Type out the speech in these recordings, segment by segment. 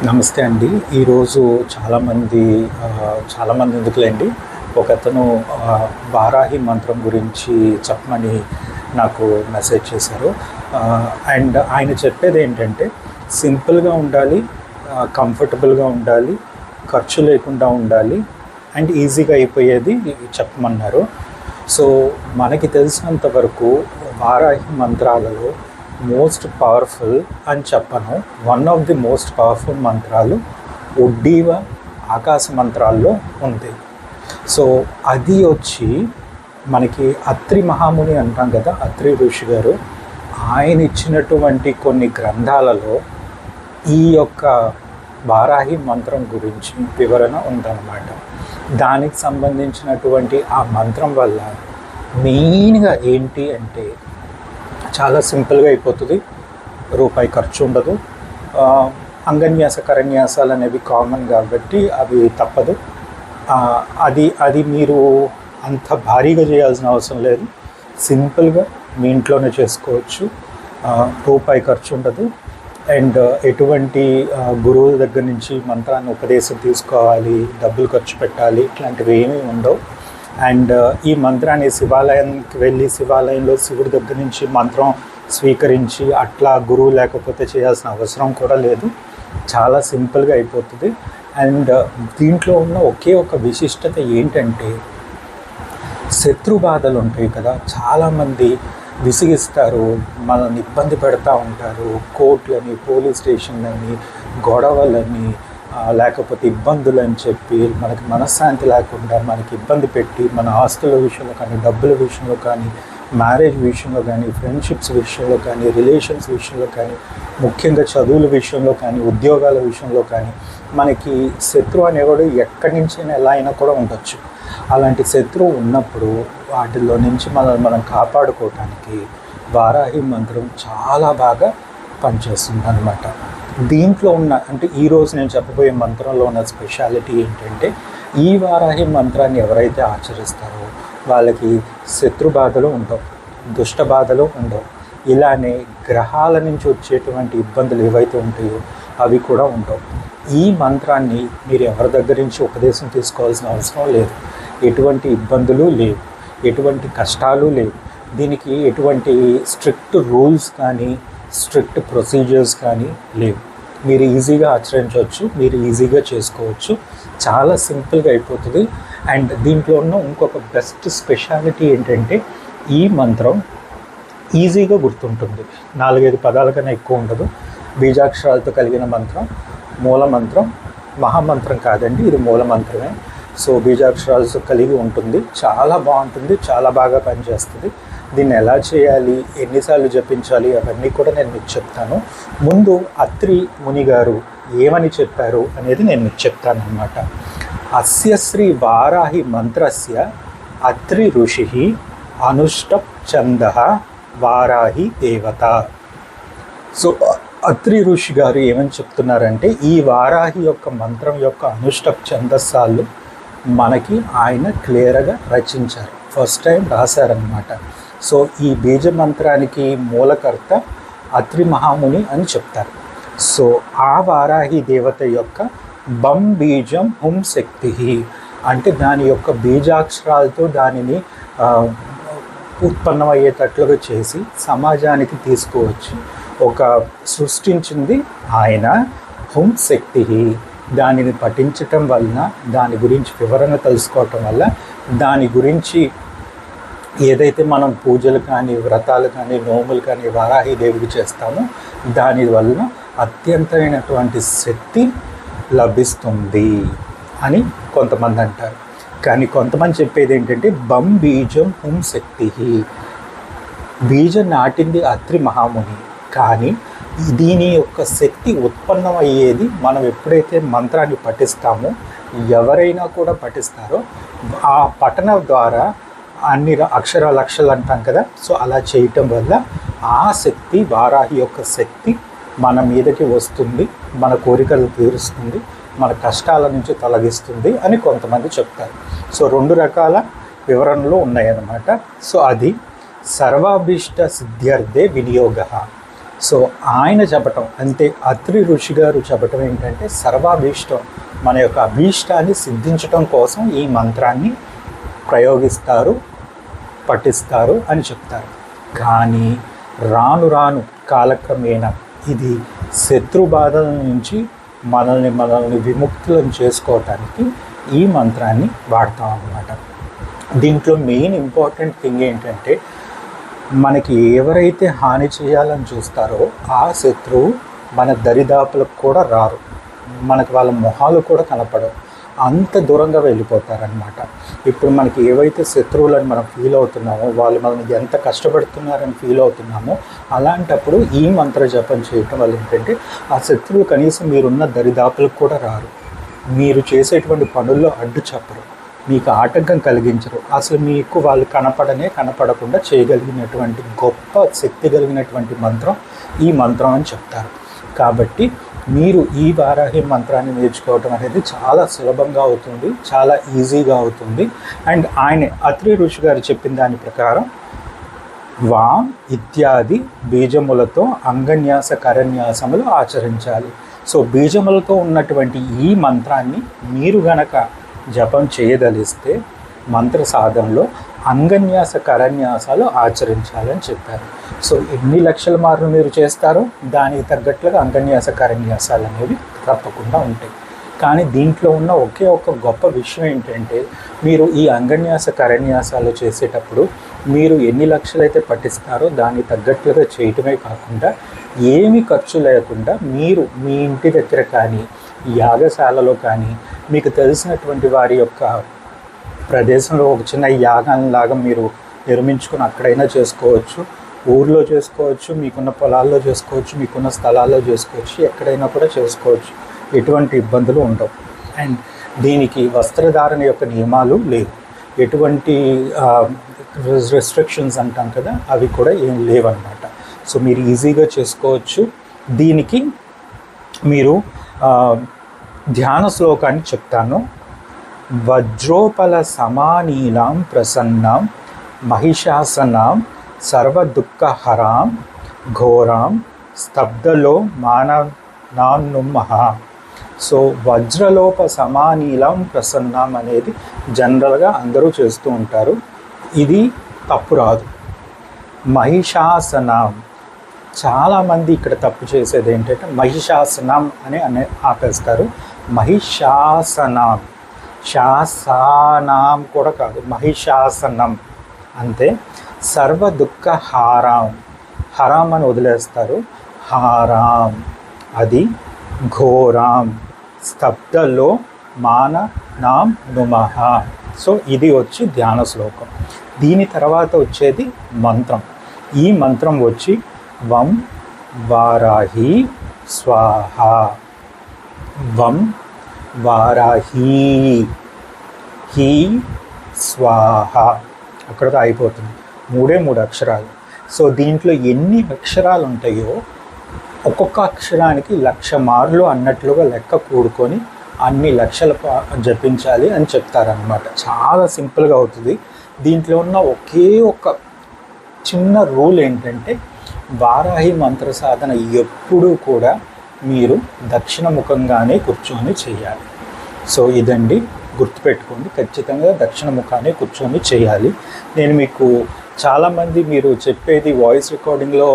నమస్తే అండి. ఈరోజు చాలామంది ఎందుకులేండి, ఒకతను వారాహి మంత్రం గురించి చెప్పమని నాకు మెసేజ్ చేశారు. అండ్ ఆయన చెప్పేది ఏంటంటే సింపుల్గా ఉండాలి, కంఫర్టబుల్గా ఉండాలి, ఖర్చు లేకుండా ఉండాలి అండ్ ఈజీగా అయిపోయేది చెప్పమన్నారు. సో మనకి తెలిసినంత వరకు వారాహి మంత్రాలలో మోస్ట్ పవర్ఫుల్ అని చెప్పను, one of the most powerful మంత్రాలు ఒడ్డీవ ఆకాశ మంత్రాల్లో ఉంది. సో అది వచ్చి మనకి అత్రి మహాముని అంటాం కదా, అత్రి ఋషి గారు, ఆయన ఇచ్చినటువంటి కొన్ని గ్రంథాలలో ఈ యొక్క వారాహి మంత్రం గురించి వివరణ ఉందన్నమాట. దానికి సంబంధించినటువంటి ఆ మంత్రం వల్ల మెయిన్గా ఏంటి అంటే చాలా సింపుల్గా అయిపోతుంది, రూపాయి ఖర్చు ఉండదు. అంగన్యాస కరన్యాసాలు అనేవి కామన్ కాబట్టి అవి తప్పదు. అది మీరు అంత భారీగా చేయాల్సిన అవసరం లేదు, సింపుల్గా మీ ఇంట్లోనే చేసుకోవచ్చు. రూపాయి ఖర్చు ఉండదు అండ్ ఎటువంటి గురువుల దగ్గర నుంచి మంత్రాన్ని ఉపదేశం తీసుకోవాలి, డబ్బులు ఖర్చు పెట్టాలి, ఇట్లాంటివి ఏమీ ఉండవు. అండ్ ఈ మంత్రాన్ని శివాలయానికి వెళ్ళి శివాలయంలో శివుడి దగ్గర నుంచి మంత్రం స్వీకరించి అట్లా గురువు లేకపోతే చేయాల్సిన అవసరం కూడా లేదు, చాలా సింపుల్గా అయిపోతుంది. అండ్ దీంట్లో ఉన్న ఒకే ఒక విశిష్టత ఏంటంటే శత్రు బాధలు ఉంటాయి కదా, చాలామంది విసిగిస్తారు, మనల్ని ఇబ్బంది పెడతా ఉంటారు, కోర్టులని, పోలీస్ స్టేషన్లని, గొడవలని, లేకపోతే ఇబ్బందులు అని చెప్పి మనకి మనశ్శాంతి లేకుండా మనకి ఇబ్బంది పెట్టి మన ఆస్తుల విషయంలో కానీ, డబ్బుల విషయంలో కానీ, మ్యారేజ్ విషయంలో కానీ, ఫ్రెండ్షిప్స్ విషయంలో కానీ, రిలేషన్స్ విషయంలో కానీ, ముఖ్యంగా చదువుల విషయంలో కానీ, ఉద్యోగాల విషయంలో కానీ మనకి శత్రువు అనేవాడు ఎక్కడి నుంచైనా ఎలా అయినా కూడా ఉండొచ్చు. అలాంటి శత్రువు ఉన్నప్పుడు వాటిల్లో నుంచి మనం కాపాడుకోవటానికి వారాహి మంత్రం చాలా బాగా పనిచేస్తుంది అన్నమాట. దీంట్లో ఉన్న అంటే ఈరోజు నేను చెప్పబోయే మంత్రంలో ఉన్న స్పెషాలిటీ ఏంటంటే ఈ వారాహి మంత్రాన్ని ఎవరైతే ఆచరిస్తారో వాళ్ళకి శత్రు బాధలు ఉండవు, దుష్ట బాధలు ఉండవు. ఇలానే గ్రహాల నుంచి వచ్చేటువంటి ఇబ్బందులు ఏవైతే ఉంటాయో అవి కూడా ఉండవు. ఈ మంత్రాన్ని మీరు ఎవరి దగ్గర నుంచి ఉపదేశం తీసుకోవాల్సిన అవసరం లేదు, ఎటువంటి ఇబ్బందులు లేవు, ఎటువంటి కష్టాలు లేవు. దీనికి ఎటువంటి స్ట్రిక్ట్ రూల్స్ కానీ స్ట్రిక్ట్ ప్రొసీజర్స్ కానీ లేవు. మీరు ఈజీగా ఆచరించవచ్చు, మీరు ఈజీగా చేసుకోవచ్చు, చాలా సింపుల్గా అయిపోతుంది. అండ్ దీంట్లో ఉన్న ఇంకొక బెస్ట్ స్పెషాలిటీ ఏంటంటే ఈ మంత్రం ఈజీగా గుర్తుంటుంది, 4-5 పదాల కన్నా ఎక్కువ ఉండదు. బీజాక్షరాలతో కలిగిన మంత్రం, మూల మంత్రం, మహామంత్రం కాదండి, ఇది మూల మంత్రమే. సో బీజాక్షరాలతో కలిగి ఉంటుంది, చాలా బాగుంటుంది, చాలా బాగా పనిచేస్తుంది. దీన్ని ఎలా చేయాలి, ఎన్నిసార్లు జపించాలి అవన్నీ కూడా నేను మీకు చెప్తాను. ముందు అత్రి ముని గారు ఏమని చెప్పారు అనేది నేను మీకు చెప్తాను అన్నమాట. అస్య శ్రీ వారాహి మంత్రస్య అత్రి ఋషి అనుష్టప్ ఛందః వారాహి దేవత. సో అత్రి ఋషి గారు ఏమని చెప్తున్నారంటే ఈ వారాహి యొక్క మంత్రం యొక్క అనుష్టప్ ఛందస్సాలు మనకి ఆయన క్లియర్గా రచించారు, ఫస్ట్ టైం రాశారనమాట. సో ఈ బీజ మంత్రానికి మూలకర్త అత్రి మహాముని అని చెప్తారు. సో ఆ వారాహి దేవత యొక్క బం బీజం హుం శక్తి అంటే దాని యొక్క బీజాక్షరాలతో దానిని ఉత్పన్నమయ్యేటట్లుగా చేసి సమాజానికి తీసుకువచ్చి ఒక సృష్టించింది ఆయన. హుం శక్తి, దానిని పఠించటం వలన, దాని గురించి వివరణ తెలుసుకోవటం వల్ల, దాని గురించి ఏదైతే మనం పూజలు కానీ, వ్రతాలు కానీ, నోములు కానీ వారాహి దేవికి చేస్తామో దాని వలన అత్యంతమైనటువంటి శక్తి లభిస్తుంది అని కొంతమంది అంటారు. కానీ కొంతమంది చెప్పేది ఏంటంటే బం బీజం హుం శక్తి, బీజం నాటింది అత్రి మహాముని, కానీ దీని యొక్క శక్తి ఉత్పన్నమయ్యేది మనం ఎప్పుడైతే మంత్రాన్ని పఠిస్తామో, ఎవరైనా కూడా పఠిస్తారో ఆ పఠన ద్వారా అన్ని అక్షరాలు అక్షరాలు అంటాం కదా, సో అలా చేయటం వల్ల ఆ శక్తి, వారాహి యొక్క శక్తి మన మీదకి వస్తుంది, మన కోరికలు తీరుస్తుంది, మన కష్టాల నుంచి తొలగిస్తుంది అని కొంతమంది చెప్తారు. సో 2 రకాల వివరణలు ఉన్నాయన్నమాట. సో అది సర్వాభీష్ట సిద్ధ్యర్థే వినియోగ, సో ఆయన చెప్పటం అంతే. అత్రి ఋషి గారు చెప్పటం ఏంటంటే సర్వాభీష్టం, మన యొక్క అభీష్టాన్ని సిద్ధించటం కోసం ఈ మంత్రాన్ని ప్రయోగిస్తారు, పఠిస్తారు అని చెప్తారు. కానీ రాను రాను కాలక్రమేణా ఇది శత్రు బాధల నుంచి మనల్ని విముక్తులను చేసుకోవటానికి ఈ మంత్రాన్ని వాడతాం అన్నమాట. దీంట్లో మెయిన్ ఇంపార్టెంట్ థింగ్ ఏంటంటే మనకి ఎవరైతే హాని చేయాలని చూస్తారో ఆ శత్రువు మన దరిదాపులకు కూడా రారు, మనకు వాళ్ళ మొహాలు కూడా కనపడవు, అంత దూరంగా వెళ్ళిపోతారనమాట. ఇప్పుడు మనకి ఏవైతే శత్రువులని మనం ఫీల్ అవుతున్నామో, వాళ్ళు మనం ఎంత కష్టపడుతున్నారని ఫీల్ అవుతున్నామో, అలాంటప్పుడు ఈ మంత్ర జపం చేయటం వల్ల ఏంటంటే ఆ శత్రువులు కనీసం మీరున్న దరిదాపులకు కూడా రారు, మీరు చేసేటువంటి పనుల్లో అడ్డు చెప్పరు, మీకు ఆటంకం కలిగించరు, అసలు మీకు వాళ్ళు కనపడకుండా చేయగలిగినటువంటి గొప్ప శక్తి కలిగినటువంటి మంత్రం ఈ మంత్రం అని చెప్తారు. కాబట్టి మీరు ఈ వారాహి మంత్రాన్ని నేర్చుకోవటం అనేది చాలా సులభంగా అవుతుంది, చాలా ఈజీగా అవుతుంది. అండ్ అత్రి ఋషి గారు చెప్పిన దాని ప్రకారం వామ్ ఇత్యాది బీజములతో అంగన్యాస కరన్యాసములు ఆచరించాలి. సో బీజములతో ఉన్నటువంటి ఈ మంత్రాన్ని మీరు గనక జపం చేయదలిస్తే మంత్ర సాధనలో అంగన్యాస కరన్యాసాలు ఆచరించాలని చెప్పారు. సో ఎన్ని లక్షల మార్లు మీరు చేస్తారో దానికి తగ్గట్లుగా అంగన్యాస కరన్యాసాలు అనేవి తప్పకుండా ఉంటాయి. కానీ దీంట్లో ఉన్న ఒకే ఒక గొప్ప విషయం ఏంటంటే మీరు ఈ అంగన్యాస కరన్యాసాలు చేసేటప్పుడు మీరు ఎన్ని లక్షలైతే పఠిస్తారో దానికి తగ్గట్లుగా చేయటమే కాకుండా ఏమీ ఖర్చు లేకుండా మీరు మీ ఇంటి దగ్గర కానీ యాగశాలలో కానీ మీకు తెలిసినటువంటి వారి యొక్క ప్రదేశంలో ఒక చిన్న యాగంలాగా మీరు నిర్మించుకుని అక్కడైనా చేసుకోవచ్చు, ఊర్లో చేసుకోవచ్చు, మీకున్న పొలాల్లో చేసుకోవచ్చు, మీకున్న స్థలాల్లో చేసుకోవచ్చు, ఎక్కడైనా కూడా చేసుకోవచ్చు, ఎటువంటి ఇబ్బందులు ఉండవు. అండ్ దీనికి వస్త్రధారణ యొక్క నియమాలు లేవు, ఎటువంటి రెస్ట్రిక్షన్స్ అంటాం కదా అవి కూడా ఏం లేవన్నమాట. సో మీరు ఈజీగా చేసుకోవచ్చు. దీనికి మీరు ధ్యాన శ్లోకాన్ని చెప్తాను. వజ్రోపల సమానీనాం ప్రసన్నాం మహిషాసనాం సర్వదుఃఖహరాం ఘోరాం స్తబ్దలో మాననాన్నుమః. సో వజ్రలోప సమానీలం ప్రసన్నాం అనేది జనరల్గా అందరూ చేస్తూ ఉంటారు, ఇది తప్పు రాదు. మహిషాసనం, చాలామంది ఇక్కడ తప్పు చేసేది ఏంటంటే మహిషాసనం అని ఆపేస్తారు. మహిషాసనం, శాసనం కూడా కాదు, మహిషాసనం అంతే. సర్వ దుఃఖ హారాం, హరాం అని వదిలేస్తారు, హారాం అది. ఘోరాం, స్తబ్దలో మాననాం నుమః. సో ఇది వచ్చి ధ్యాన శ్లోకం. దీని తర్వాత వచ్చేది మంత్రం. ఈ మంత్రం వచ్చి వం వారాహి స్వాహ, వం వారాహి హీ స్వాహ, అక్కడతో అయిపోతుంది. 3 అక్షరాలు. సో దీంట్లో ఎన్ని అక్షరాలు ఉంటాయో ఒక్కొక్క అక్షరానికి 1,00,000 మార్లు అన్నట్లుగా లెక్క కూడుకొని అన్ని లక్షల జపించాలి అని చెప్తారనమాట. చాలా సింపుల్గా అవుతుంది. దీంట్లో ఉన్న ఒకే ఒక చిన్న రూల్ ఏంటంటే వారాహి మంత్ర సాధన ఎప్పుడూ కూడా మీరు దక్షిణముఖంగానే కూర్చొని చేయాలి. సో ఇదండి, గుర్తుపెట్టుకోండి, ఖచ్చితంగా దక్షిణముఖానే కూర్చొని చేయాలి. నేను మీకు చాలామంది మీరు చెప్పేది వాయిస్ రికార్డింగ్లో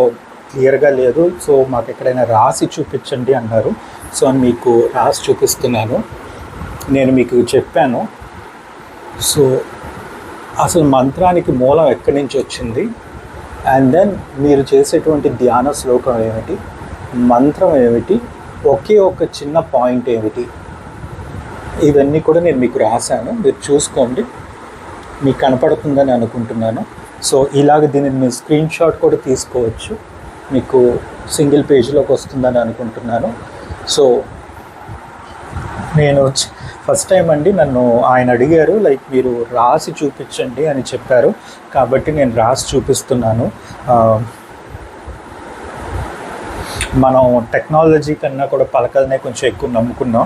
క్లియర్గా లేదు, సో మాకు ఎక్కడైనా రాసి చూపించండి అన్నారు. సో మీకు రాసి చూపిస్తున్నాను. నేను మీకు చెప్పాను సో అసలు మంత్రానికి మూలం ఎక్కడి నుంచి వచ్చింది, అండ్ దెన్ మీరు చేసేటువంటి ధ్యాన శ్లోకం ఏమిటి, మంత్రం ఏమిటి, ఒకే ఒక చిన్న పాయింట్ ఏమిటి, ఇవన్నీ కూడా నేను మీకు రాశాను. మీరు చూసుకోండి, మీకు కనపడుతుందని అనుకుంటున్నాను. సో ఇలాగ దీనిని మీరు స్క్రీన్ షాట్ కూడా తీసుకోవచ్చు, మీకు సింగిల్ పేజీలోకి వస్తుందని అనుకుంటున్నాను. సో నేను ఫస్ట్ టైం అండి, నన్ను ఆయన అడిగారు లైక్ మీరు రాసి చూపించండి అని చెప్పారు, కాబట్టి నేను రాసి చూపిస్తున్నాను. మనం టెక్నాలజీ కన్నా కూడా పలకలనే కొంచెం ఎక్కువ నమ్ముకున్నాం,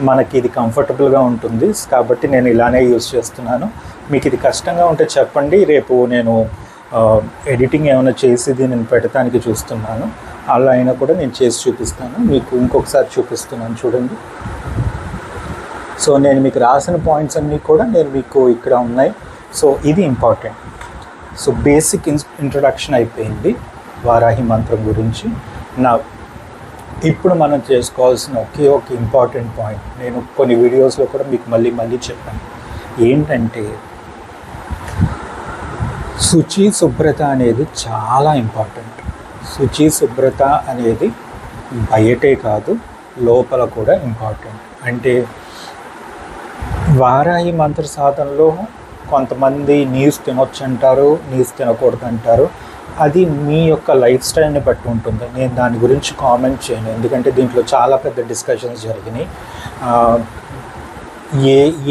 మనకి ఇది కంఫర్టబుల్గా ఉంటుంది కాబట్టి నేను ఇలానే యూజ్ చేస్తున్నాను. మీకు ఇది కష్టంగా ఉంటే చెప్పండి, రేపు నేను ఎడిటింగ్ ఏమైనా చేసి దీనిని పెట్టడానికి చూస్తున్నాను. అలా అయినా కూడా నేను చేసి చూపిస్తాను. మీకు ఇంకొకసారి చూపిస్తున్నాను చూడండి. సో నేను మీకు రాసిన పాయింట్స్ అన్నీ కూడా నేను మీకు ఇక్కడ ఉన్నాయి. సో ఇది ఇంపార్టెంట్. సో బేసిక్ ఇంట్రొడక్షన్ అయిపోయింది వారాహి మంత్రం గురించి. నా ఇప్పుడు మనం చేసుకోవాల్సిన ఒక ఇంపార్టెంట్ పాయింట్ నేను కొన్ని వీడియోస్లో కూడా మీకు మళ్ళీ చెప్పాను. ఏంటంటే శుచి శుభ్రత అనేది చాలా ఇంపార్టెంట్. శుచి శుభ్రత అనేది బయటే కాదు, లోపల కూడా ఇంపార్టెంట్. అంటే వారాహి మంత్ర సాధనలో కొంతమంది నీసు తినొచ్చు అంటారు, నీసు తినకూడదు అంటారు. అది మీ యొక్క లైఫ్ స్టైల్ని బట్టి ఉంటుంది. నేను దాని గురించి కామెంట్ చేయను, ఎందుకంటే దీంట్లో చాలా పెద్ద డిస్కషన్స్ జరిగినాయి.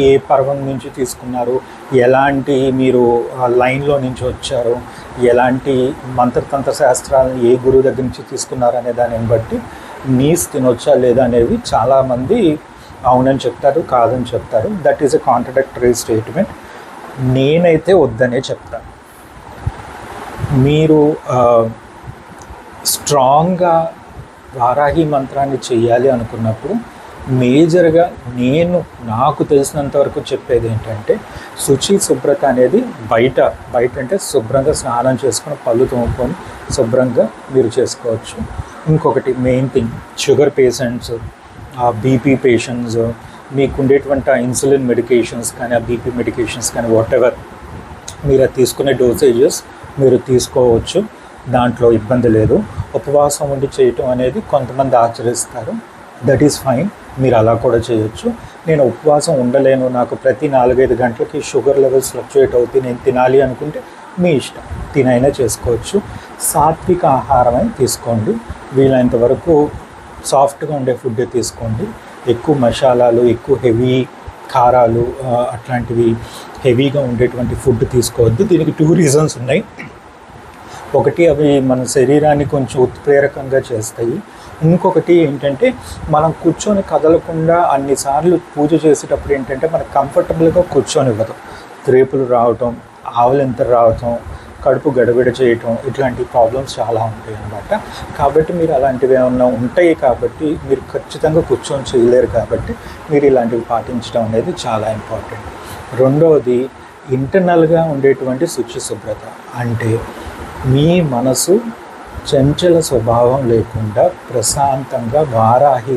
ఏ పర్వం నుంచి తీసుకున్నారు, ఎలాంటి మీరు లైన్లో నుంచి వచ్చారు, ఎలాంటి మంత్రతంత్ర శాస్త్రాలను ఏ గురువు దగ్గర నుంచి తీసుకున్నారు అనే దానిని బట్టి నీసు తినొచ్చా లేదా అనేవి చాలామంది అవునని చెప్తారు, కాదని చెప్తారు. That is a contradictory statement. నేనైతే వద్దనే చెప్తాను. మీరు స్ట్రాంగ్గా వారాహి మంత్రాన్ని చేయాలి అనుకున్నప్పుడు మేజర్గా నాకు తెలిసినంత వరకు చెప్పేది ఏంటంటే శుచి శుభ్రత అనేది బయట అంటే శుభ్రంగా స్నానం చేసుకొని పళ్ళు తోముకొని శుభ్రంగా మీరు చేసుకోవచ్చు. ఇంకొకటి main thing, sugar patients, BP patients, మీకు ఉండేటువంటి ఇన్సులిన్ మెడికేషన్స్ కానీ ఆ బీపీ మెడికేషన్స్ కానీ వాటెవర్ మీరు తీసుకునే డోసేజెస్ మీరు తీసుకోవచ్చు, దాంట్లో ఇబ్బంది లేదు. ఉపవాసం ఉండి చేయటం అనేది కొంతమంది ఆచరిస్తారు, దట్ ఈస్ ఫైన్, మీరు అలా కూడా చేయొచ్చు. నేను ఉపవాసం ఉండలేను, నాకు ప్రతి 4-5 గంటలకి షుగర్ లెవెల్స్ ఫ్లక్చుయేట్ అవుతాయి, నేను తినాలి అనుకుంటే మీ ఇష్టం, తినైనా చేసుకోవచ్చు. సాత్విక ఆహారమే తీసుకోండి, వీలైనంత వరకు సాఫ్ట్గా ఉండే ఫుడ్ తీసుకోండి. ఎక్కువ మసాలాలు, ఎక్కువ హెవీ కారాలు, అట్లాంటివి హెవీగా ఉండేటువంటి ఫుడ్ తీసుకోవద్దు. దీనికి 2 రీజన్స్ ఉన్నాయి. ఒకటి, అవి మన శరీరాన్ని కొంచెం ఉత్ప్రేరకంగా చేస్తాయి. ఇంకొకటి ఏంటంటే మనం కూర్చొని కదలకుండా అన్నిసార్లు పూజ చేసేటప్పుడు ఏంటంటే మనకు కంఫర్టబుల్గా కూర్చొని ఇవ్వదు. రేపులు రావటం, ఆవలింతలు రావటం, కడుపు గడబిడ చేయటం, ఇట్లాంటి ప్రాబ్లమ్స్ చాలా ఉంటాయి అన్నమాట. కాబట్టి మీరు అలాంటివి ఏమన్నా ఉంటాయి కాబట్టి మీరు ఖచ్చితంగా కూర్చొని చేయలేరు, కాబట్టి మీరు ఇలాంటివి పాటించడం అనేది చాలా ఇంపార్టెంట్. రెండవది, ఇంటర్నల్గా ఉండేటువంటి శుచి శుభ్రత. అంటే మీ మనసు చంచల స్వభావం లేకుండా ప్రశాంతంగా వారాహి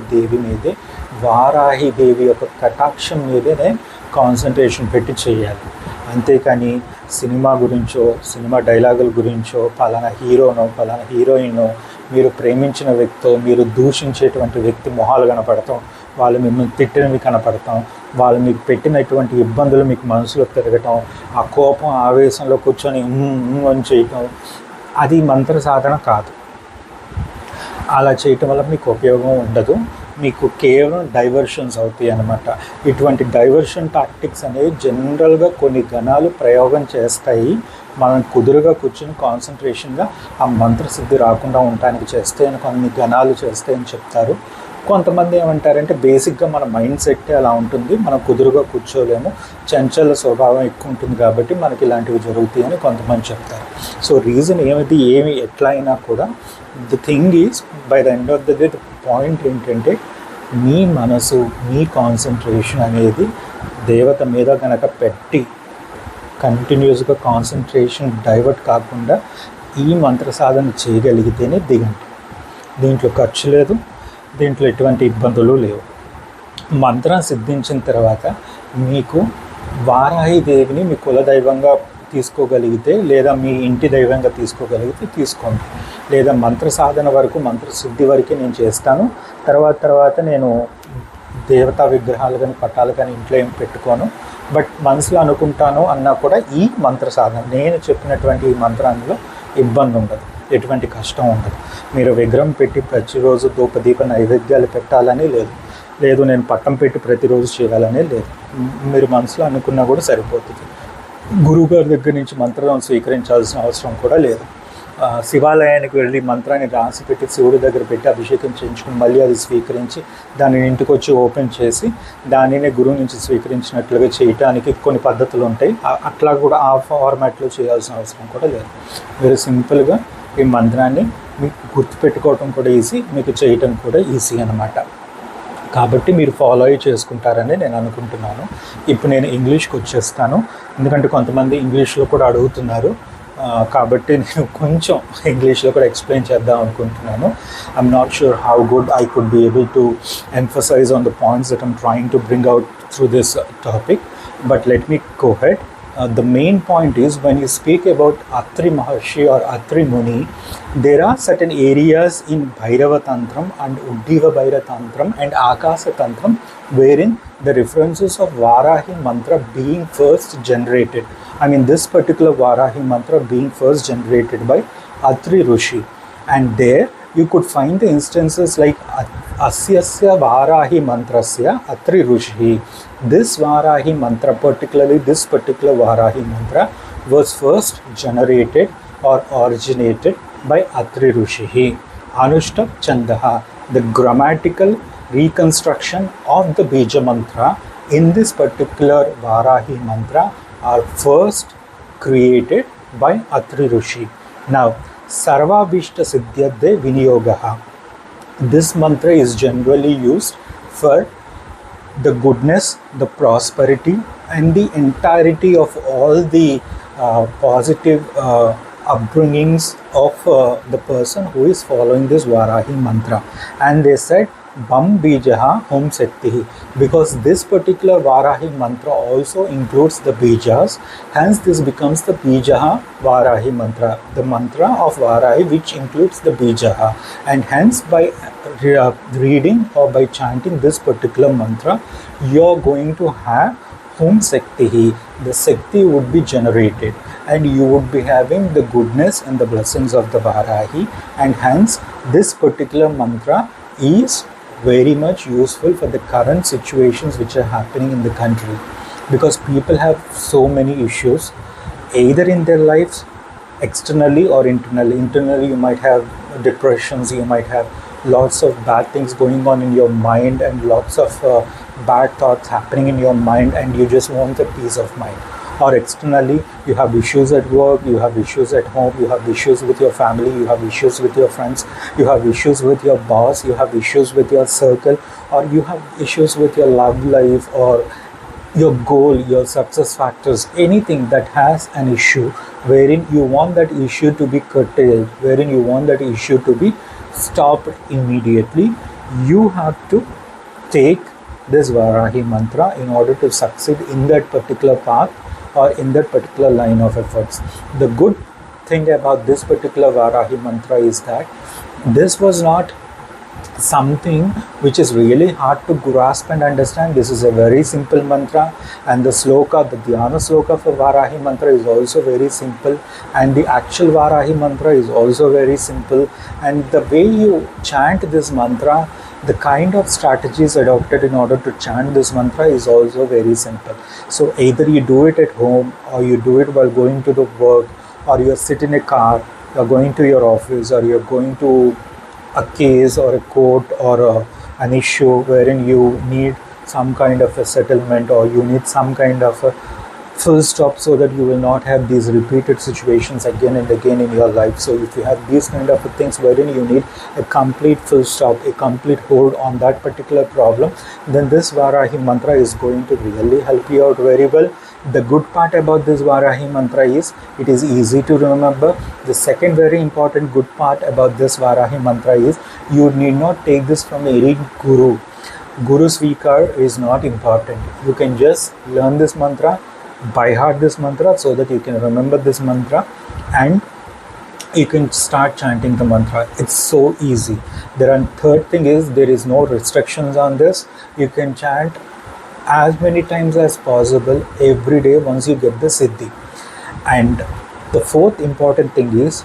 దేవి యొక్క కటాక్షం మీదనే కాన్సన్ట్రేషన్ పెట్టి చేయాలి. అంతేకాని సినిమా గురించో, సినిమా డైలాగుల గురించో, పలానా హీరోనో పలానా హీరోయినో, మీరు ప్రేమించిన వ్యక్తితో మీరు దూషించేటువంటి వ్యక్తి మొహాలు కనపడతాం, వాళ్ళు మిమ్మల్ని తిట్టినవి కనపడతాం, వాళ్ళు మీకు పెట్టినటువంటి ఇబ్బందులు మీకు మనసులో తిరగటం, ఆ కోపం ఆవేశంలో కూర్చొని అని చేయటం, అది మంత్ర సాధన కాదు. అలా చేయటం వల్ల మీకు ఉపయోగం ఉండదు, మీకు కేవలం డైవర్షన్స్ అవుతాయి అన్నమాట. ఇటువంటి డైవర్షన్ టాక్టిక్స్ అనేవి జనరల్గా కొన్ని గణాలు ప్రయోగం చేస్తాయి. మనం కుదురుగా కూర్చొని కాన్సన్ట్రేషన్గా ఆ మంత్రసిద్ధి రాకుండా ఉండటానికి చేస్తాయని కొన్ని గణాలు చేస్తాయని చెప్తారు. కొంతమంది ఏమంటారంటే బేసిక్గా మన మైండ్ సెట్ అలా ఉంటుంది, మనం కుదురుగా కూర్చోలేము, చంచల స్వభావం ఎక్కువ ఉంటుంది కాబట్టి మనకి ఇలాంటివి జరుగుతాయి అని కొంతమంది చెప్తారు. సో రీజన్ ఏమి ఎట్లా అయినా కూడా the thing is by the end of the day the point ఏంటంటే మీ మనసు, మీ కాన్సన్ట్రేషన్ అనేది దేవత మీద కనుక పెట్టి కంటిన్యూస్గా కాన్సన్ట్రేషన్ డైవర్ట్ కాకుండా ఈ మంత్ర సాధన చేయగలిగితేనే దిగండి. దీంట్లో ఖర్చు లేదు, దీంట్లో ఎటువంటి ఇబ్బందులు లేవు. మంత్రం సిద్ధించిన తర్వాత మీకు వారాహి దేవిని మీ కులదైవంగా తీసుకోగలిగితే, లేదా మీ ఇంటి దైవంగా తీసుకోగలిగితే తీసుకోండి. లేదా మంత్ర సాధన వరకు, మంత్రసిద్ధి వరకే నేను చేస్తాను, తర్వాత నేను దేవతా విగ్రహాలు కానీ పటాలు కానీ ఇంట్లో ఏం పెట్టుకోను, బట్ మనసులో అనుకుంటాను అన్నా కూడా ఈ మంత్ర సాధన నేను చెప్పినటువంటి ఈ మంత్రాల్లో ఇబ్బంది ఉండదు, ఎటువంటి కష్టం ఉండదు. మీరు విగ్రహం పెట్టి ప్రతిరోజు ధూపదీప నైవేద్యాలు పెట్టాలని లేదు నేను పట్టం పెట్టి ప్రతిరోజు చేయాలనే లేదు. మీరు మనసులో అనుకున్నా కూడా సరిపోతుంది. గురువుగారి దగ్గర నుంచి మంత్రం స్వీకరించాల్సిన అవసరం కూడా లేదు. శివాలయానికి వెళ్ళి మంత్రాన్ని రాసి పెట్టి శివుడి దగ్గర పెట్టి అభిషేకం చేయించుకుని మళ్ళీ అది స్వీకరించి దానిని ఇంటికి వచ్చి ఓపెన్ చేసి దానినే గురువు నుంచి స్వీకరించినట్లుగా చేయటానికి కొన్ని పద్ధతులు ఉంటాయి. అట్లా కూడా ఆ ఫార్మాట్లో చేయాల్సిన అవసరం కూడా లేదు. మీరు సింపుల్గా ఈ మంత్రాన్ని మీకు గుర్తుపెట్టుకోవటం కూడా ఈజీ, మీకు చేయటం కూడా ఈజీ అనమాట. కాబట్టి మీరు ఫాలో అయ్యి చేసుకుంటారని నేను అనుకుంటున్నాను. ఇప్పుడు నేను ఇంగ్లీష్కి వచ్చేస్తాను, ఎందుకంటే కొంతమంది ఇంగ్లీష్లో కూడా అడుగుతున్నారు. కాబట్టి నేను కొంచెం ఇంగ్లీష్లో కూడా ఎక్స్ప్లెయిన్ చేద్దాం అనుకుంటున్నాను. I'm not sure how good I could be able to emphasize on the points that I'm trying to bring out through this topic, but let me go ahead. The main point is, when you speak about Atri Maharshi or Atri Muni, there are certain areas in Bhairava Tantram and Uddiva Bhaira Tantram and Akasa Tantram wherein the references of Varaahi mantra being first generated. I mean, this particular Varaahi mantra being first generated by Atri Rishi, and there you could find the instances like Asyasya Varaahi mantrasya Atri Rishi. This Varaahi mantra, particularly this particular Varaahi mantra, was first generated or originated by Atri Rishi. Anushtana Chandaha, the grammatical reconstruction of the Bija mantra in this particular Varaahi mantra are first created by Atri Rishi. Now, Sarvabhishta Siddhyade Viniyogaha. This mantra is generally used for the goodness, the prosperity, and the entirety of all the positive upbringings of the person who is following this Varaahi mantra. And they said, Bam Bijaha Hum Sektihi, because this particular Varaahi mantra also includes the Bijas, hence this becomes the Bijaha Varaahi mantra, the mantra of Varaahi which includes the Bijaha. And hence by reading or by chanting this particular mantra, you are going to have Hum Sektihi, the Sekti would be generated, and you would be having the goodness and the blessings of the Varaahi. And hence this particular mantra is very much useful for the current situations which are happening in the country, because people have so many issues either in their lives, externally or internally. Internally you might have depressions, you might have lots of bad things going on in your mind, and lots of bad thoughts happening in your mind, and you just want the peace of mind. Or externally, you have issues at work, you have issues at home, you have issues with your family, you have issues with your friends, you have issues with your boss, you have issues with your circle, or you have issues with your love life, or your goal, your success factors, anything that has an issue wherein you want that issue to be curtailed, wherein you want that issue to be stopped immediately, you have to take this Varaahi mantra in order to succeed in that particular path or in that particular line of efforts. The good thing about this particular Varaahi mantra is that this was not something which is really hard to grasp and understand. This is a very simple mantra, and the sloka, the dhyana sloka for Varaahi mantra is also very simple, and the actual Varaahi mantra is also very simple. And the way you chant this mantra, the kind of strategies adopted in order to chant this mantra is also very simple. So either you do it at home, or you do it while going to the work, or you sit in a car, you're going to your office, or you're going to a case or a court or an issue wherein you need some kind of a settlement, or you need some kind of a full stop, so that you will not have these repeated situations again and again in your life. So if you have these kind of things wherein you need a complete full stop, a complete hold on that particular problem, then this Varaahi mantra is going to really help you out very well. The good part about this Varaahi mantra is it is easy to remember. The second very important good part about this Varaahi mantra is you need not take this from any guru. Guru Svikar is not important. You can just learn this mantra, by heart this mantra, so that you can remember this mantra, and you can start chanting the mantra. It's so easy. Third thing is, there is no restrictions on this. You can chant as many times as possible every day once you get the siddhi. And the fourth important thing is,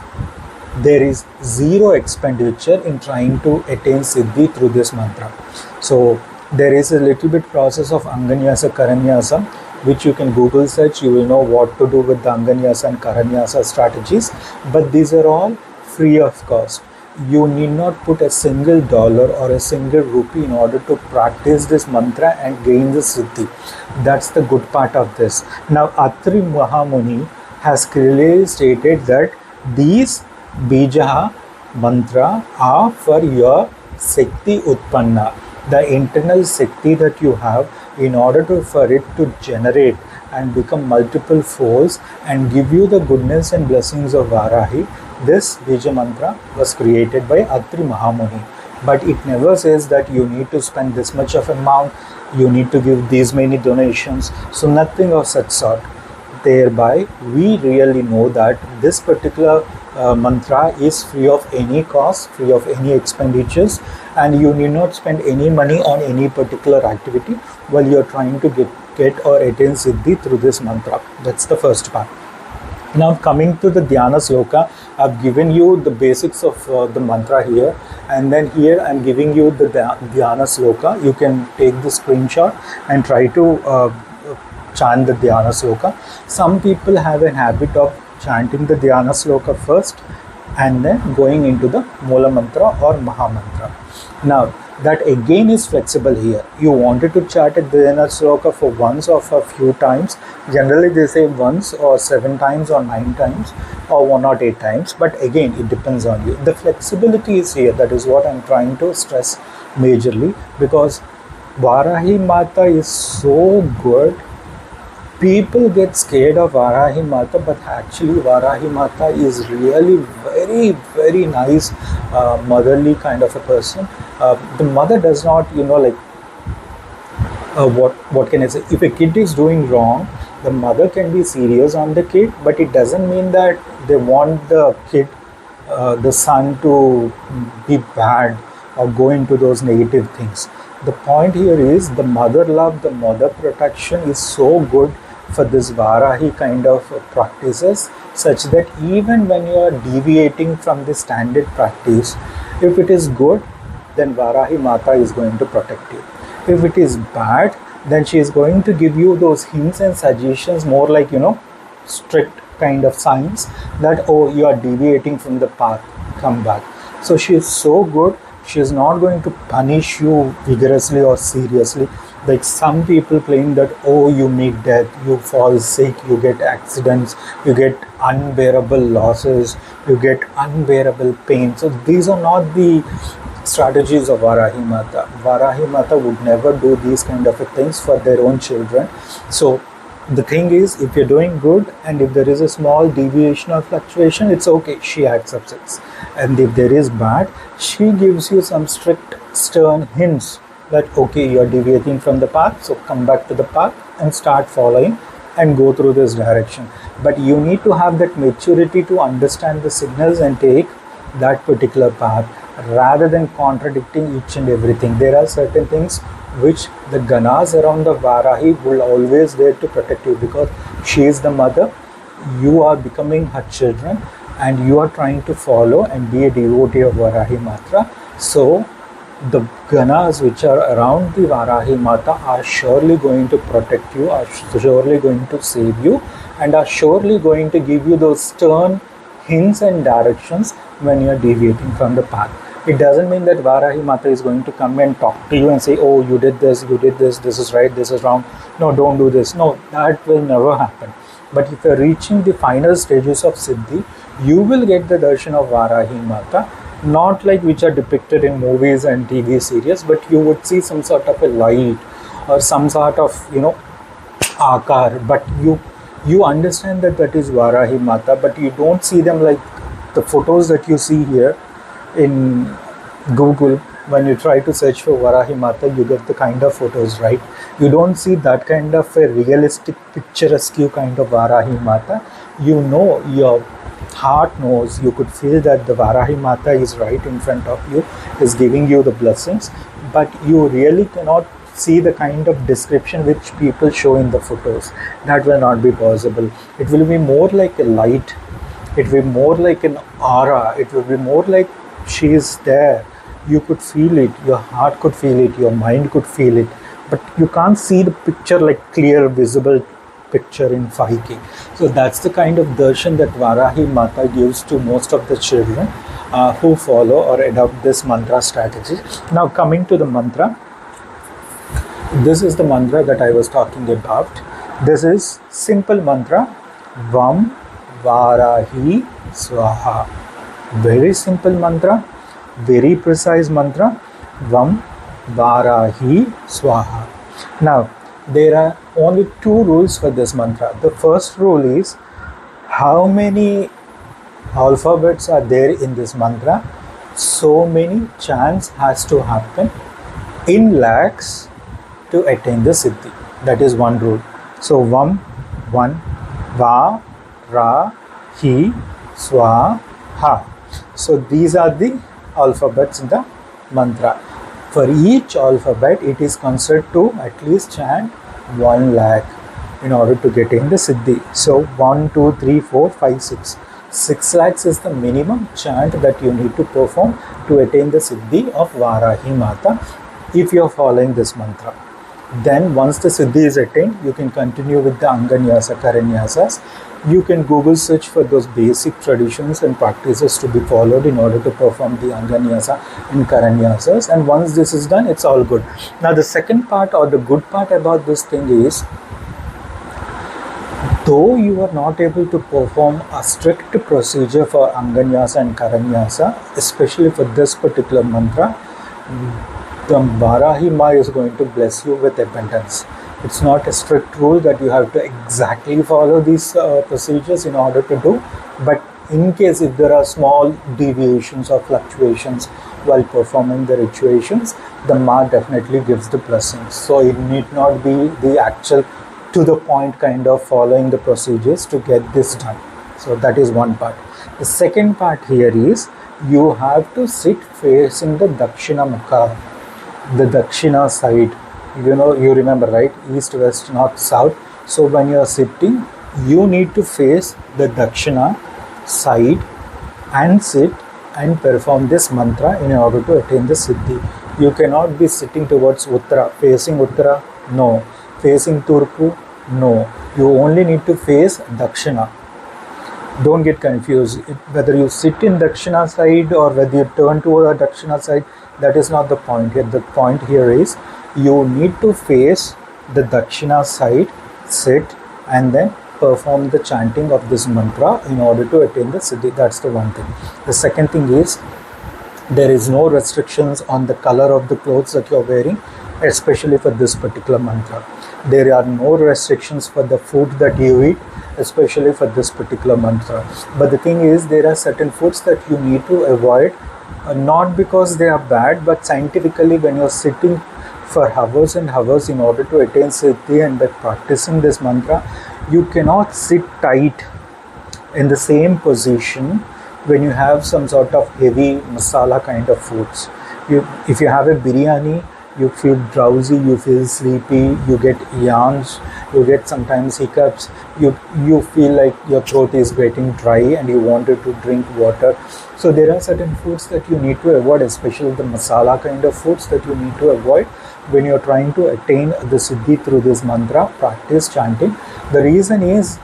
there is zero expenditure in trying to attain siddhi through this mantra. So there is a little bit process of Anganyasa, Karanyasa, which you can Google search. You will know what to do with the Anganyasa and Karanyasa strategies, but these are all free of cost. You need not put a single dollar or a single rupee in order to practice this mantra and gain the siddhi. That's the good part of this. Now Atri Mahamuni has clearly stated that these Bijaha mantra are for your Shakti Utpanna, the internal Shakti that you have, in order for it to generate and become multiple folds and give you the goodness and blessings of Varahi. This Bija mantra was created by Atri Mahamuni, but it never says that you need to spend this much of amount, you need to give these many donations, so nothing of such sort. Thereby, we really know that this particular mantra is free of any cost, free of any expenditures, and you need not spend any money on any particular activity while you are trying to get or attain Siddhi through this mantra. That's the first part. Now coming to the Dhyana Sloka, I've given you the basics of the mantra here, and then here I'm giving you the Dhyana Sloka. You can take the screenshot and try to chant the Dhyana Sloka. Some people have a habit of chanting the Dhyana Sloka first and then going into the Mula Mantra or Maha Mantra. Now that again is flexible here. You wanted to chant a Dhyana Sloka for once or for a few times. Generally they say once or 7 times or 9 times or 1 or 8 times, but again it depends on you. The flexibility is here. That is what I'm trying to stress majorly, because Varahi Mata is so good. People get scared of Varaahi Mata, but actually Varaahi Mata is really very, very nice, motherly kind of a person. The mother does not, what can I say? If a kid is doing wrong, the mother can be serious on the kid, but it doesn't mean that they want the kid, the son, to be bad or go into those negative things. The point here is the mother love, the mother protection is so good for this Varaahi kind of practices, such that even when you are deviating from the standard practice, if it is good, then Varaahi Mata is going to protect you. If it is bad, then she is going to give you those hints and suggestions, more like, strict kind of signs that, oh, you are deviating from the path, come back. So she is so good. She is not going to punish you vigorously or seriously. Like some people claim that, oh, you meet death, you fall sick, you get accidents, you get unbearable losses, you get unbearable pain. So these are not the strategies of Varaahi Mata. Varaahi Mata would never do these kind of things for their own children. So the thing is, if you're doing good and if there is a small deviation or fluctuation, it's okay, she accepts it. And if there is bad, she gives you some strict, stern hints that, okay, you are deviating from the path, so come back to the path and start following and go through this direction. But you need to have that maturity to understand the signals and take that particular path, rather than contradicting each and everything. There are certain things which the Ganas around the Varaahi will always there to protect you, because she is the mother, you are becoming her children, and you are trying to follow and be a devotee of Varaahi Mata. So the Ganas which are around the Varaahi Mata are surely going to protect you, are surely going to save you, and are surely going to give you those stern hints and directions when you are deviating from the path. It doesn't mean that Varaahi Mata is going to come and talk to you and say, oh, you did this, this is right, this is wrong, no, don't do this. No, that will never happen. But if you are reaching the final stages of Siddhi, you will get the darshan of Varaahi Mata, not like which are depicted in movies and TV series, but you would see some sort of a light or some sort of, akar, but you understand that that is Varaahi Mata, but you don't see them like the photos that you see here in Google. When you try to search for Varaahi Mata, you get the kind of photos, right? You don't see that kind of a realistic, picturesque kind of Varaahi Mata. Your heart knows, you could feel that the Varaahi Mata is right in front of you, is giving you the blessings, but you really cannot see the kind of description which people show in the photos. That will not be possible. It will be more like a light, it will be more like an aura, it will be more like she is there. You could feel it, your heart could feel it, your mind could feel it, but you can't see the picture like clear, visible picture in 5K. So that's the kind of darshan that Varaahi Mata gives to most of the children who follow or adopt this mantra strategy. Now coming to the mantra, this is the mantra that I was talking about. This is simple mantra, Vam Varaahi Swaha. Very simple mantra, very precise mantra. Vam Varaahi Swaha. Now, there are only two rules for this mantra. The first rule is how many alphabets are there in this mantra. So many chants has to happen in lakhs to attain the siddhi. That is one rule. So Vam, one, Va, Ra, Hi, Swa, Ha. So these are the alphabets in the mantra. For each alphabet, it is considered to at least chant 1 lakh in order to get in the siddhi. So 1, 2, 3, 4, 5, 6. 6 lakhs is the minimum chant that you need to perform to attain the siddhi of Varaahi Mata if you are following this mantra. Then once the siddhi is attained, you can continue with the Anganyasa, Karanyasas. You can Google search for those basic traditions and practices to be followed in order to perform the Anganyasa and Karanyasas. And once this is done, it's all good. Now the second part or the good part about this thing is, though you are not able to perform a strict procedure for Anganyasa and Karanyasa, especially for this particular mantra, the Varaahi Ma is going to bless you with abundance. It's not a strict rule that you have to exactly follow these procedures in order to do, but in case if there are small deviations or fluctuations while performing the rituations, the Ma definitely gives the blessings. So it need not be the actual to the point kind of following the procedures to get this done. So that is one part. The second part here is you have to sit facing the Dakshina Mukha, the Dakshina side. You remember, right? East, west, north, south. So when you are sitting, you need to face the Dakshina side and sit and perform this mantra in order to attain the siddhi. You cannot be sitting towards Uttara, facing Uttara, no. Facing Turku, no. You only need to face Dakshina. Don't get confused. Whether you sit in Dakshina side or whether you turn to a Dakshina side, that is not the point here. The point here is you need to face the Dakshina side, sit, and then perform the chanting of this mantra in order to attain the siddhi. That's the one thing. The second thing is there is no restrictions on the color of the clothes that you are wearing, especially for this particular mantra. There are no restrictions for the food that you eat, especially for this particular mantra. But the thing is, there are certain foods that you need to avoid, not because they are bad, but scientifically when you are sitting for hours and hours in order to attain siddhi and by practicing this mantra, you cannot sit tight in the same position when you have some sort of heavy masala kind of foods. If you have a biryani, you feel drowsy, you feel sleepy, you get yawns, you get sometimes hiccups, you feel like your throat is getting dry and you wanted to drink water. So there are certain foods that you need to avoid, especially the masala kind of foods that you need to avoid when you're trying to attain the siddhi through this mantra, practice chanting. The reason is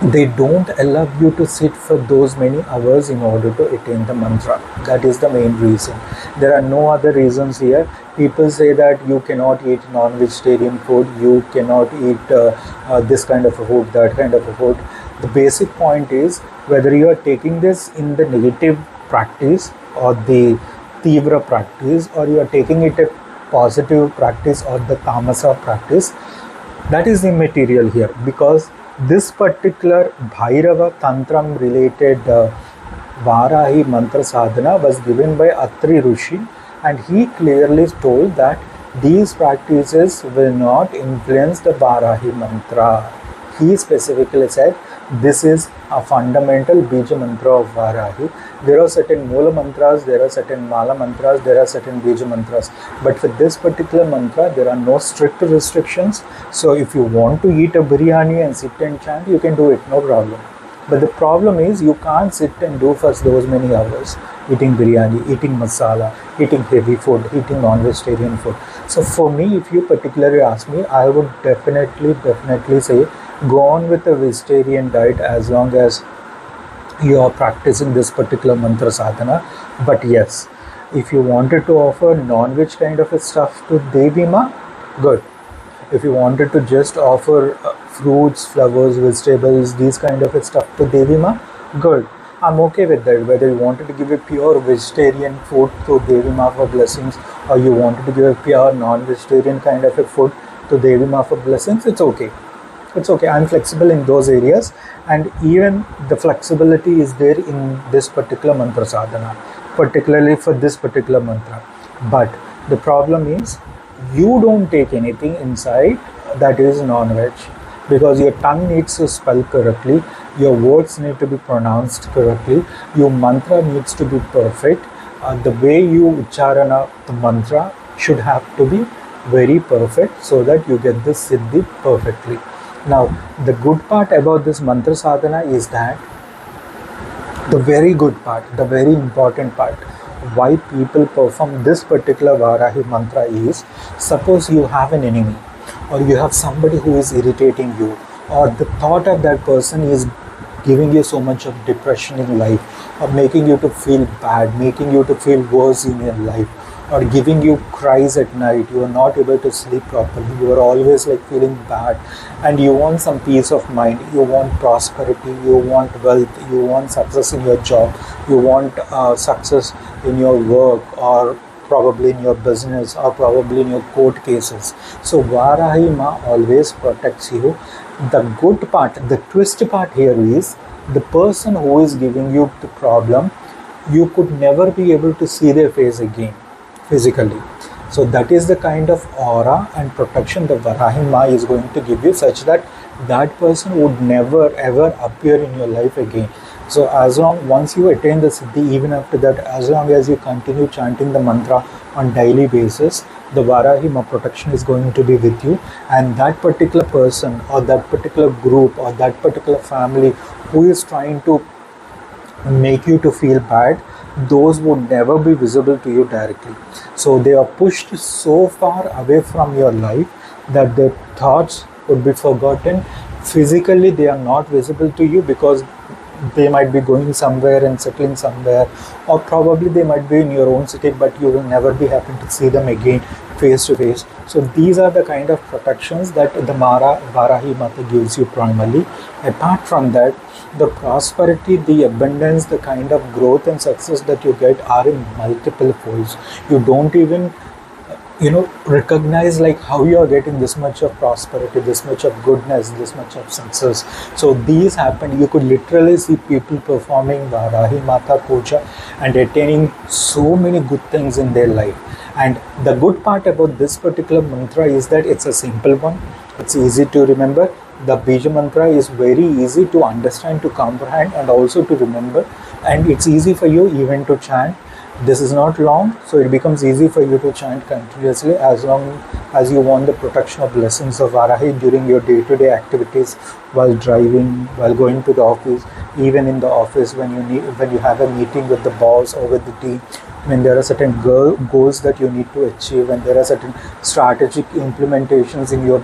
they don't allow you to sit for those many hours in order to attain the mantra. That is the main reason. There are no other reasons here. People say that you cannot eat non-vegetarian food, you cannot eat this kind of a food, that kind of a food. The basic point is whether you are taking this in the negative practice or the Tivra practice, or you are taking it a positive practice or the Tamasa practice, that is immaterial here, because this particular Bhairava Tantram related Varaahi mantra sadhana was given by Atri Rishi, and he clearly told that these practices will not influence the Varaahi mantra. He specifically said this is a fundamental Bija mantra of Varaahi. There are certain Mula mantras, there are certain Mala mantras, there are certain Bija mantras. But for this particular mantra, there are no strict restrictions. So if you want to eat a biryani and sit and chant, you can do it, no problem. But the problem is you can't sit and do for those many hours eating biryani, eating masala, eating heavy food, eating non-vegetarian food. So for me, if you particularly ask me, I would definitely say go on with a vegetarian diet as long as you are practicing this particular mantra sadhana. But yes, if you wanted to offer non-veg kind of a stuff to Devi Ma, good. If you wanted to just offer fruits, flowers, vegetables, these kind of stuff to Devi Ma, good. I'm okay with that. Whether you wanted to give a pure vegetarian food to Devi Ma for blessings, or you wanted to give a pure non-vegetarian kind of a food to Devi Ma for blessings, it's okay. It's okay. I'm flexible in those areas, and even the flexibility is there in this particular mantra sadhana, particularly for this particular mantra. But the problem is, you don't take anything inside that is non-veg, because your tongue needs to spell correctly, your words need to be pronounced correctly, your mantra needs to be perfect. The way you ucharana the mantra should have to be very perfect, so that you get the siddhi perfectly. Now, the good part about this mantra sadhana is that the very good part, the very important part, why people perform this particular Varaahi mantra is, suppose you have an enemy, or you have somebody who is irritating you, or the thought of that person is giving you so much of depression in life, or making you to feel bad, making you to feel worse in your life, or giving you cries at night, you are not able to sleep properly, you are always like feeling bad, and you want some peace of mind, you want prosperity, you want wealth, you want success in your job, you want success in your work, or probably in your business, or probably in your court cases. So Varaahi Ma always protects you. The good part, the twist part here is, the person who is giving you the problem, you could never be able to see their face again physically. So that is the kind of aura and protection the Varaahi Ma is going to give you, such that that person would never ever appear in your life again. So as long, once you attain the siddhi, even after that, as long as you continue chanting the mantra on daily basis, the Varaahi Ma protection is going to be with you, and that particular person, or that particular group, or that particular family who is trying to make you to feel bad, those would never be visible to you directly. So they are pushed so far away from your life that their thoughts would be forgotten. Physically they are not visible to you, because they might be going somewhere and settling somewhere, or probably they might be in your own city, but you will never be happy to see them again face to face. So these are the kind of protections that the Varaahi Mata gives you primarily. Apart from that, the prosperity, the abundance, the kind of growth and success that you get are in multiple folds. You don't even recognize like how you are getting this much of prosperity, this much of goodness, this much of success. So these happen. You could literally see people performing Varaahi Mata Puja and attaining so many good things in their life. And the good part about this particular mantra is that it's a simple one. It's easy to remember. The Bija mantra is very easy to understand, to comprehend, and also to remember. And it's easy for you even to chant. This is not long, so it becomes easy for you to chant continuously, as long as you want the protection of blessings of Varaahi during your day-to-day activities, while driving, while going to the office, even in the office when you have a meeting with the boss or with the team, when there are certain goals that you need to achieve, and there are certain strategic implementations in your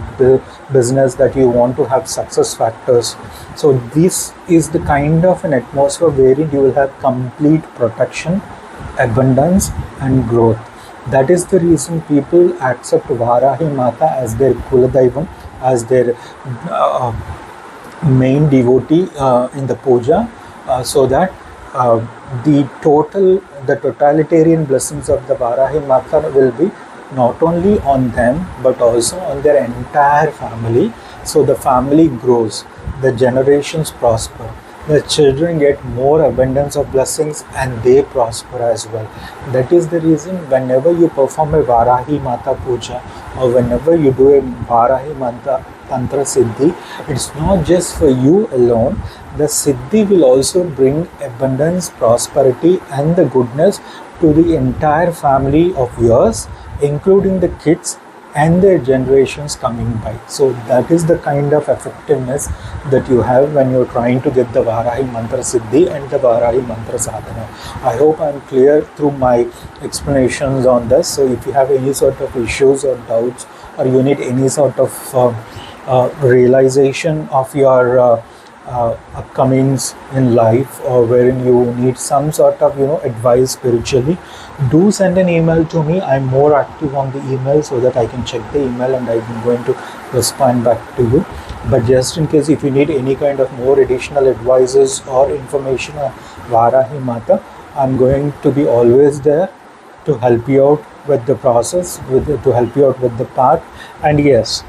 business that you want to have success factors. So this is the kind of an atmosphere wherein you will have complete protection, abundance and growth. That is the reason people accept Varaahi Mata as their Kuladaivam, as their main devotee in the puja, so that the totalitarian blessings of the Varaahi Mata will be not only on them but also on their entire family. So the family grows, the generations prosper, the children get more abundance of blessings, and they prosper as well. That is the reason whenever you perform a Varaahi Mata Puja, or whenever you do a Varaahi Mata Tantra Siddhi, it's not just for you alone. The Siddhi will also bring abundance, prosperity and the goodness to the entire family of yours, including the kids and their generations coming by. So that is the kind of effectiveness that you have when you're trying to get the Varaahi Mantra Siddhi and the Varaahi Mantra Sadhana. I hope I'm clear through my explanations on this. So if you have any sort of issues or doubts, or you need any sort of realization of your upcomings in life, or wherein you need some sort of advice spiritually, do send an email to me. I'm more active on the email, so that I can check the email and I'm going to respond back to you. But just in case, if you need any kind of more additional advices or information Varahi Mata. I'm going to be always there to help you out with the process, to help you out with the path. And yes,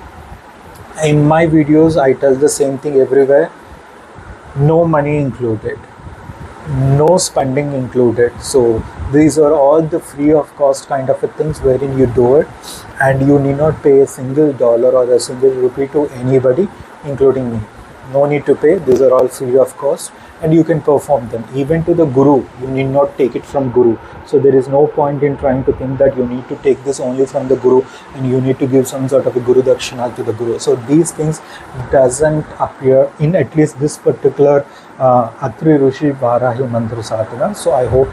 in my videos, I tell the same thing everywhere. No money included, no spending included. So these are all the free of cost kind of a things wherein you do it, and you need not pay a single dollar or a single rupee to anybody, including me. No need to pay. These are all free of cost, and you can perform them. Even to the guru, you need not take it from guru. So there is no point in trying to think that you need to take this only from the guru and you need to give some sort of a guru dakshina to the guru. So these things doesn't appear in at least this particular Atri Rishi Varaahi Mantra Sadhana. So I hope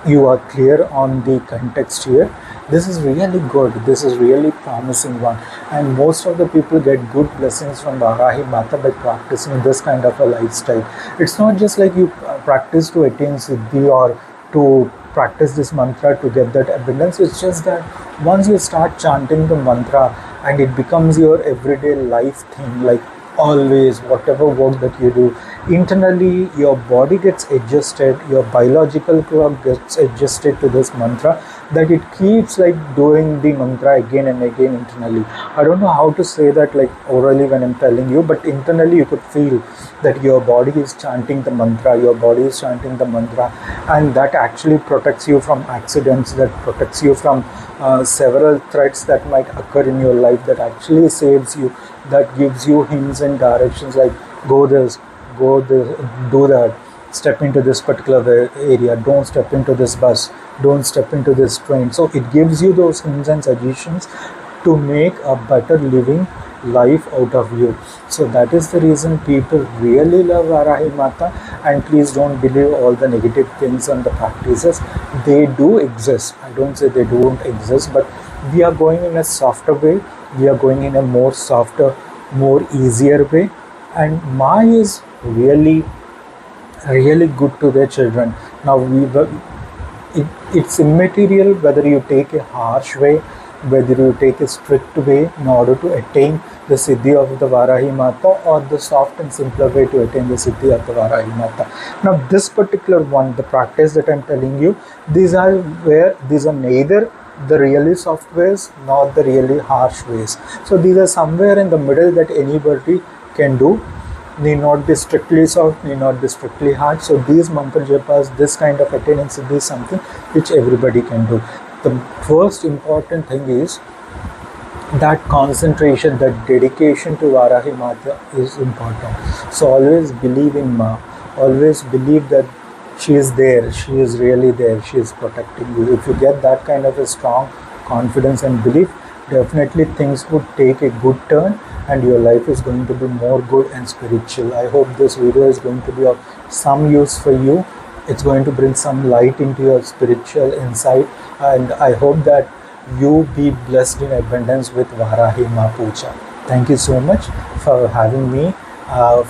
you are clear on the context here. This is really good. This is really promising one. And most of the people get good blessings from Varaahi Mata by practicing this kind of a lifestyle. It's not just like you practice to attain Siddhi or to practice this mantra to get that abundance. It's just that once you start chanting the mantra and it becomes your everyday life thing, like always, whatever work that you do, internally your body gets adjusted, your biological clock gets adjusted to this mantra, that it keeps like doing the mantra again and again internally. I don't know how to say that like orally when I'm telling you, but internally you could feel that your body is chanting the mantra, your body is chanting the mantra, and that actually protects you from accidents, that protects you from several threats that might occur in your life, that actually saves you, that gives you hints and directions like go this, go this, do that, step into this particular area, don't step into this bus, don't step into this train. So it gives you those hints and suggestions to make a better living life out of you. So that is the reason people really love Varaahi Mata. And please don't believe all the negative things and the practices. They do exist. I don't say they don't exist, but we are going in a softer way. We are going in a more softer, more easier way. And Ma is really good to their children. Now it's immaterial whether you take a harsh way, whether you take a strict way in order to attain the Siddhi of the Varaahi Mata, or the soft and simpler way to attain the Siddhi of the Varaahi Mata. Now this particular one, the practice that I'm telling you, these are neither the really soft ways nor the really harsh ways. So these are somewhere in the middle that anybody can do. Need not be strictly soft, need not be strictly hard. So these mantra japas, this kind of attendance is something which everybody can do. The first important thing is that concentration, that dedication to Varaahi Mata is important. So always believe in Ma, always believe that she is there, she is really there, she is protecting you. If you get that kind of a strong confidence and belief, definitely things would take a good turn and your life is going to be more good and spiritual. I hope this video is going to be of some use for you. It's going to bring some light into your spiritual insight, and I hope that you be blessed in abundance with Varaahi Ma Puja. Thank you so much for having me,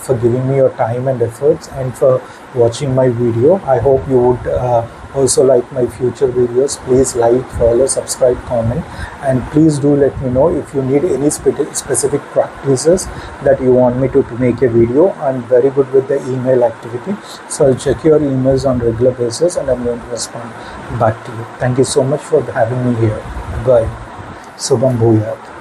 for giving me your time and efforts, and for watching my video. I hope you would also like my future videos. Please like, follow, subscribe, comment, and please do let me know if you need any specific practices that you want me to make a video. I'm very good with the email activity, so I'll check your emails on regular basis and I'm going to respond back to you. Thank you so much for having me here. Bye. Subham Bhuyat.